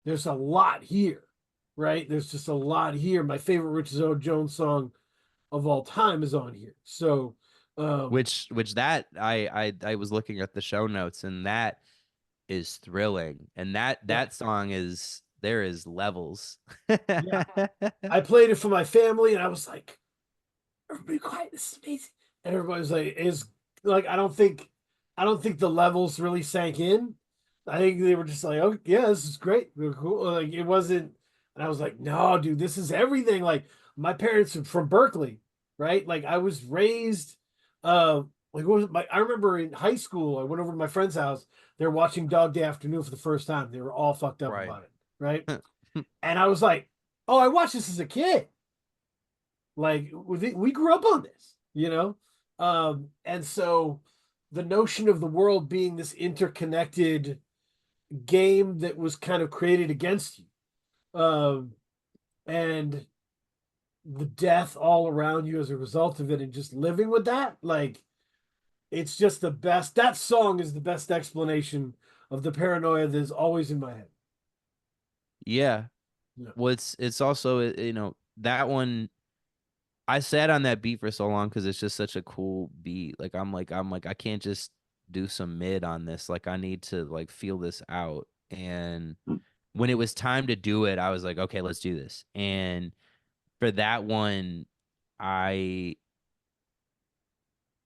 there's a lot here, right? There's just a lot here. My favorite Rich Jones song of all time is on here. So, um, Which that I was looking at the show notes, and that is thrilling. And yeah, that song is, there is levels. yeah. I played it for my family, and I was like, "Everybody quiet! This is amazing." And everybody's like, "Is like I don't think the levels really sank in. I think they were just like, oh yeah, this is great. We're cool." Like it wasn't, and I was like, no, dude, this is everything. Like my parents are from Berkeley, right? Like I was raised, like what was my? I remember in high school, I went over to my friend's house. They were watching Dog Day Afternoon for the first time. They were all fucked up Right. about it, right? And I was like, oh, I watched this as a kid. Like we grew up on this, you know? And so the notion of the world being this interconnected game that was kind of created against you, and the death all around you as a result of it, and just living with that, like it's just the best. That song is the best explanation of the paranoia that is always in my head. Yeah. Yeah. Well, it's also, that one, I sat on that beat for so long because it's just such a cool beat. Like I'm like I can't just do some mid on this. Like I need to like feel this out. And when it was time to do it, I was like, okay, let's do this. And for that one, I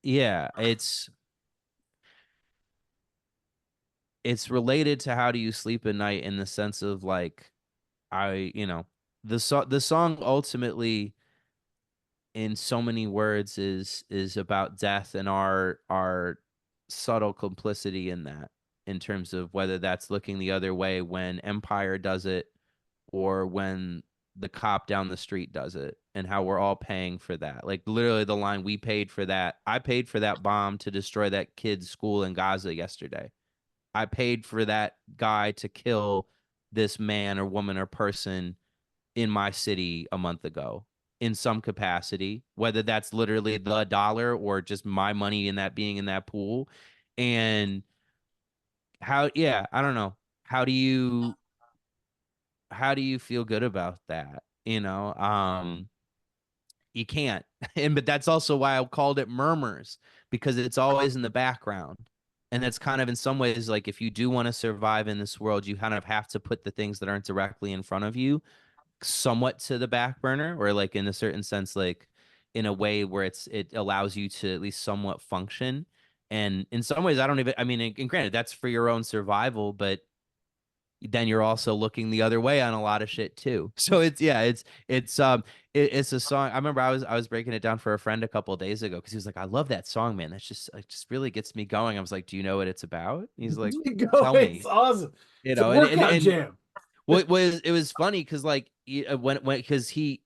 yeah, it's related to how do you sleep at night in the sense of like the song ultimately in so many words is about death and our subtle complicity in that, in terms of whether that's looking the other way when empire does it or when the cop down the street does it, and how we're all paying for that. Like literally the line, we paid for that. I paid for that bomb to destroy that kid's school in Gaza yesterday. I paid for that guy to kill this man or woman or person in my city a month ago in some capacity, whether that's literally the dollar or just my money in that being in that pool. And how, yeah, I don't know. How do you feel good about that? You can't. And but that's also why I called it Murmurs, because it's always in the background. And that's kind of in some ways like if you do want to survive in this world, you kind of have to put the things that aren't directly in front of you somewhat to the back burner, or like in a certain sense, like in a way where it allows you to at least somewhat function. And in some ways, I don't even, I mean, and granted, that's for your own survival, but then you're also looking the other way on a lot of shit too. So it's, yeah, it's a song. I remember I was breaking it down for a friend a couple of days ago because he was like, I love that song, man. That's just, it just really gets me going. I was like, do you know what it's about? He's like, Go, tell it's me. awesome. You It's a know, workout and jam. well, it was funny because like when because he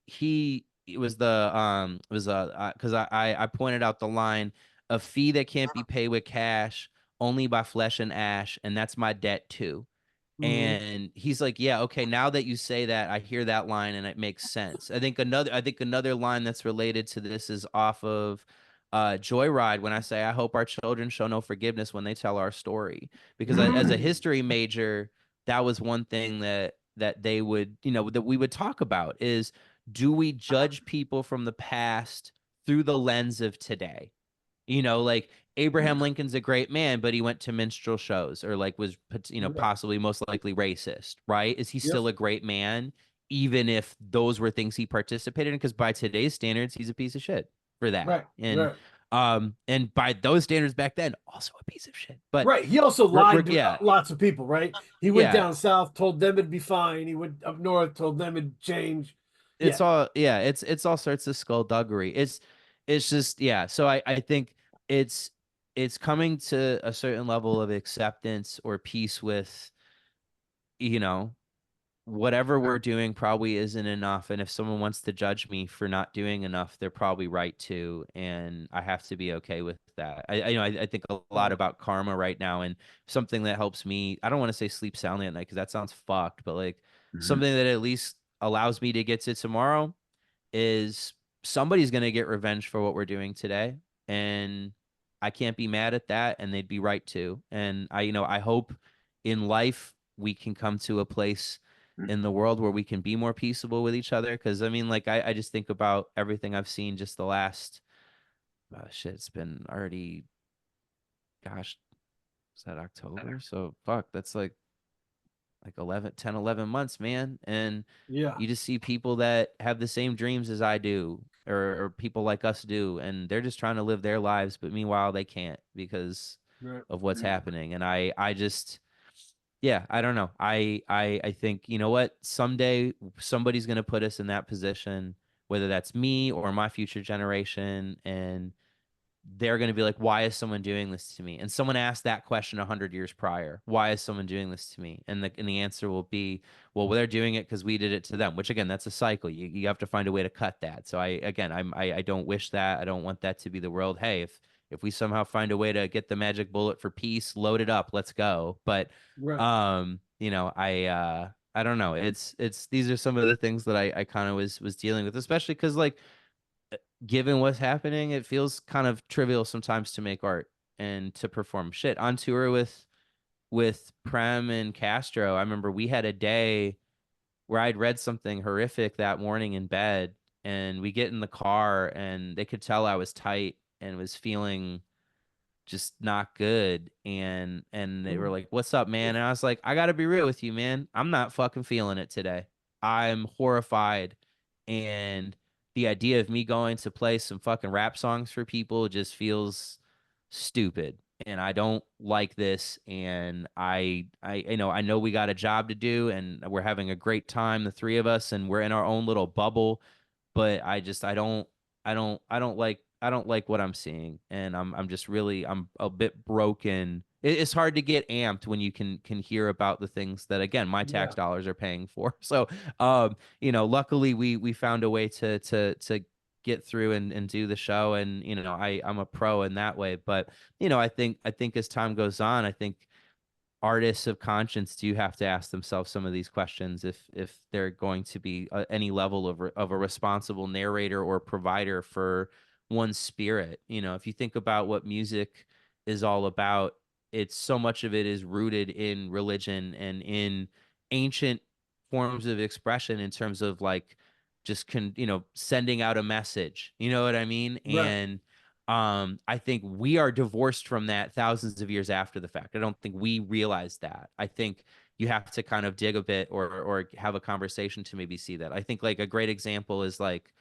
it was the it was because I pointed out the line, a fee that can't be paid with cash, only by flesh and ash, and that's my debt too. Mhm. And he's like, yeah, okay, now that you say that, I hear that line and it makes sense. I think another line that's related to this is off of Joyride, when I say I hope our children show no forgiveness when they tell our story. Because as a Mm. history major, that was one thing that they would, that we would talk about is, do we judge people from the past through the lens of today? Like Abraham Lincoln's a great man, but he went to minstrel shows, or like was, Right. possibly most likely racist, right? Is he Yep. still a great man, even if those were things he participated in? Because by today's standards, he's a piece of shit for that. Right. And Right. by those standards back then, also a piece of shit. But Right. He also lied to yeah, lots of people, right? He went yeah, down south, told them it'd be fine. He went up north, told them it'd change. Yeah. it's all sorts of skullduggery. It's just, yeah. So I think it's it's coming to a certain level of acceptance or peace with, you know whatever we're doing probably isn't enough, and if someone wants to judge me for not doing enough, they're probably right to, and I have to be okay with that. I think a lot Right. about karma right now, and something that helps me, I don't want to say sleep soundly at night because that sounds fucked, but like Mhm. something that at least allows me to get to tomorrow is, somebody's going to get revenge for what we're doing today, and I can't be mad at that, and they'd be right to. And I hope in life we can come to a place in the world where we can be more peaceable with each other. Because I mean, like I just think about everything I've seen just the last shit. It's been already, gosh, is that October? So fuck, that's like 11, 10, 11 months, man. And Yeah. you just see people that have the same dreams as I do, or people like us do, and they're just trying to live their lives, but meanwhile they can't because Right. of what's happening. And I just, yeah, I don't know. I think, you know what? Someday somebody's gonna put us in that position, whether that's me or my future generation, and they're going to be like, why is someone doing this to me? And someone asked that question 100 years prior. Why is someone doing this to me? And the answer will be, well, they're doing it because we did it to them, which again, that's a cycle. You have to find a way to cut that. So I don't wish that. I don't want that to be the world. Hey, if we somehow find a way to get the magic bullet for peace, load it up, let's go. But, Right. I don't know. These are some of the things that I kind of was dealing with, especially because like, given what's happening, it feels kind of trivial sometimes to make art and to perform shit on tour with Prem and Castro. I remember we had a day where I'd read something horrific that morning in bed, and we get in the car and they could tell I was tight and was feeling just not good, and they were like, what's up, man? And I was like, I gotta be real with you, man, I'm not fucking feeling it today. I'm horrified, and the idea of me going to play some fucking rap songs for people just feels stupid, and I don't like this. And I know we got a job to do, and we're having a great time, the three of us, and we're in our own little bubble, but I don't like what I'm seeing, and I'm just really, I'm a bit broken. It's hard to get amped when you can hear about the things that, again, my tax Yeah. dollars are paying for. So luckily we found a way to get through and do the show, and I'm a pro in that way. But I think as time goes on, I think artists of conscience do have to ask themselves some of these questions if they're going to be any level of a responsible narrator or provider for one's spirit. If you think about what music is all about, it's so much of it is rooted in religion and in ancient forms of expression in terms of like just sending out a message. You know what I mean? Right. And I think we are divorced from that thousands of years after the fact. I don't think we realize that. I think you have to kind of dig a bit or have a conversation to maybe see that. I think like a great example is like,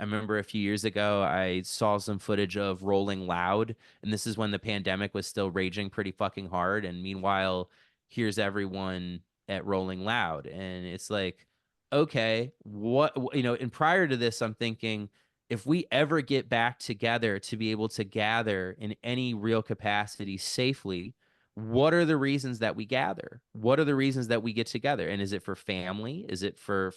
I remember a few years ago I saw some footage of Rolling Loud, and this is when the pandemic was still raging pretty fucking hard. And meanwhile, here's everyone at Rolling Loud, and it's like, okay, what and prior to this, I'm thinking, if we ever get back together to be able to gather in any real capacity safely, what are the reasons that we gather? What are the reasons that we get together? And is it for family? Is it for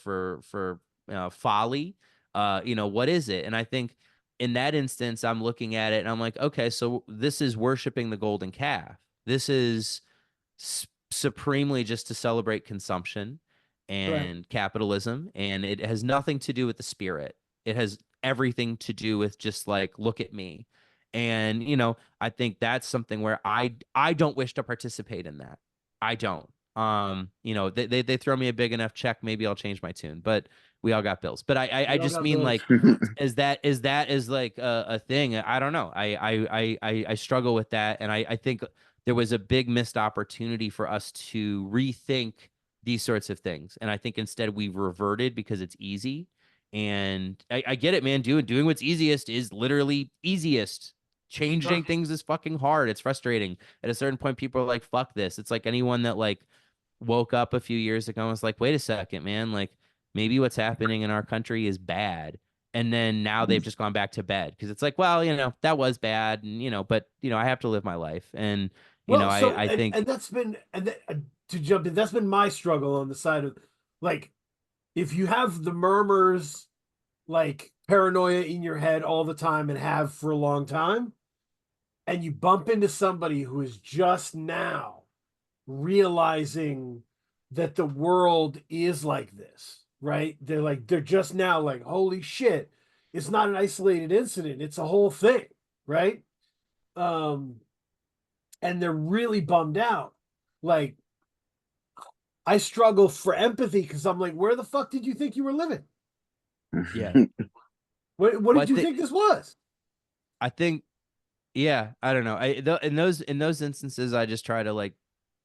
folly? What is it? And I think in that instance, I'm looking at it and I'm like, okay, so this is worshiping the golden calf. This is supremely just to celebrate consumption Right. and capitalism, and it has nothing to do with the spirit. It has everything to do with just like, look at me. And I think that's something where I don't wish to participate in that. I don't. They throw me a big enough check, maybe I'll change my tune, but we all got bills. But I We all just got mean bills. like, is like a thing. I don't know. I struggle with that, and I think there was a big missed opportunity for us to rethink these sorts of things. And I think instead we've reverted because it's easy. And I get it, man. Doing what's easiest is literally easiest. Changing Sucks. things is fucking hard. It's frustrating. At a certain point, people are like, fuck this. It's like anyone that like woke up a few years ago and was like, wait a second, man, like maybe what's happening in our country is bad. And then now they've just gone back to bed because it's like, well, that was bad. And, but, I have to live my life. And, Well, so I and think, that's been to jump in. That's been my struggle on the side of like if you have the murmurs like paranoia in your head all the time and have for a long time, and you bump into somebody who is just now realizing that the world is like this, right? They're just now like, holy shit, it's not an isolated incident, it's a whole thing, right? Um, and they're really bummed out. Like, I struggle for empathy because I'm like, where the fuck did you think you were living? Yeah. What Well, did you think this was? I think yeah, I don't know. In those instances, I just try to like,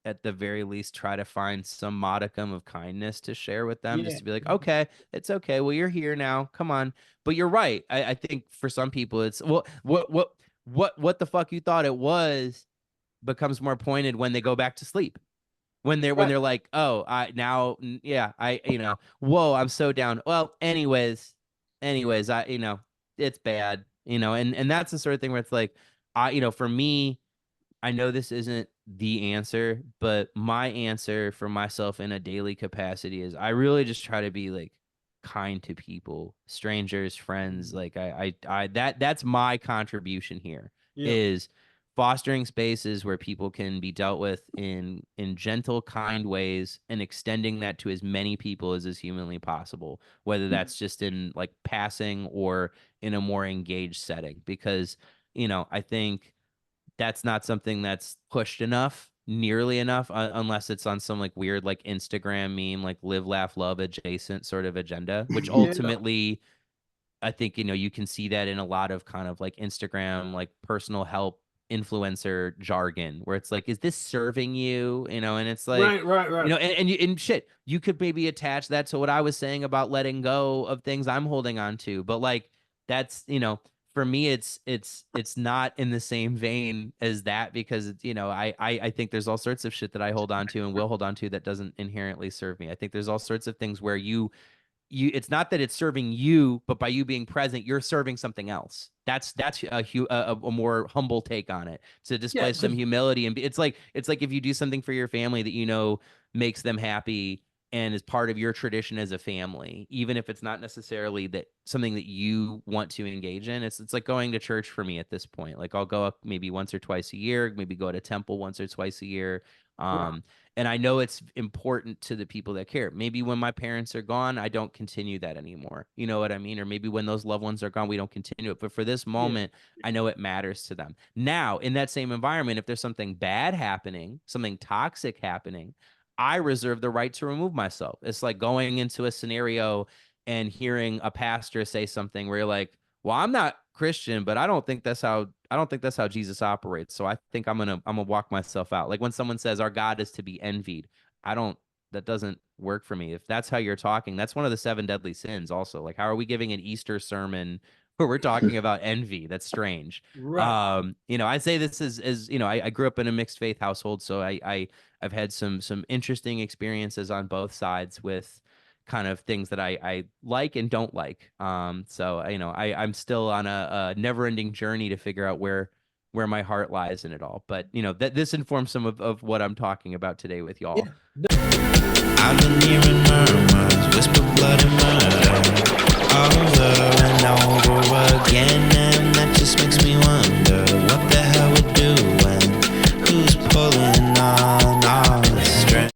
at the very least, try to find some modicum of kindness to share with them, just Yeah, to be like, okay, it's okay. Well, you're here now. Come on. But you're right. I think for some people, it's well, what the fuck you thought it was becomes more pointed when they go back to sleep. When right. they're like, oh, I now, yeah, I, whoa, I'm so down. Well, anyways, it's bad, and that's the sort of thing where it's like, for me, I know this isn't the answer, but my answer for myself in a daily capacity is I really just try to be like kind to people, strangers, friends. Like that's my contribution here, Yeah, is fostering spaces where people can be dealt with in gentle, kind ways, and extending that to as many people as is humanly possible, whether that's just in like passing or in a more engaged setting. Because, I think that's not something that's pushed enough, nearly enough, unless it's on some like weird like Instagram meme, like live, laugh, love adjacent sort of agenda, which yeah, ultimately I think, you can see that in a lot of kind of like Instagram, like personal help influencer jargon, where it's like, is this serving you? And it's like, right, right, right. and shit, you could maybe attach that to what I was saying about letting go of things I'm holding on to. But like, that's, for me, it's not in the same vein as that, because it's, I think there's all sorts of shit that I hold on to and will hold on to that doesn't inherently serve me. I think there's all sorts of things where it's not that it's serving you, but by you being present, you're serving something else. That's a more humble take on it, to Yeah, display some because humility. And it's like if you do something for your family that makes them happy and is part of your tradition as a family, even if it's not necessarily that something that you want to engage in. It's like going to church for me at this point. Like I'll go up maybe once or twice a year, maybe go to temple once or twice a year. Um, and I know it's important to the people that care. Maybe when my parents are gone, I don't continue that anymore. You know what I mean? Or maybe when those loved ones are gone, we don't continue it. But for this yeah, moment, I know it matters to them. Now, in that same environment, if there's something bad happening, something toxic happening, I reserve the right to remove myself. It's like going into a scenario and hearing a pastor say something where you're like, well, I'm not Christian, but I don't think that's how Jesus operates. So I think I'm gonna walk myself out. Like when someone says our God is to be envied, I don't that doesn't work for me. If that's how you're talking, that's one of the seven deadly sins also. Like how are we giving an Easter sermon where we're talking about envy? That's strange. right. I say this as I grew up in a mixed faith household, so I've had some interesting experiences on both sides with kind of things that I like and don't like. So I'm still on a never ending journey to figure out where my heart lies in it all. But that this informs some of what I'm talking about today with y'all. Yeah. I've been hearing murmurs, whisper blood and murder all over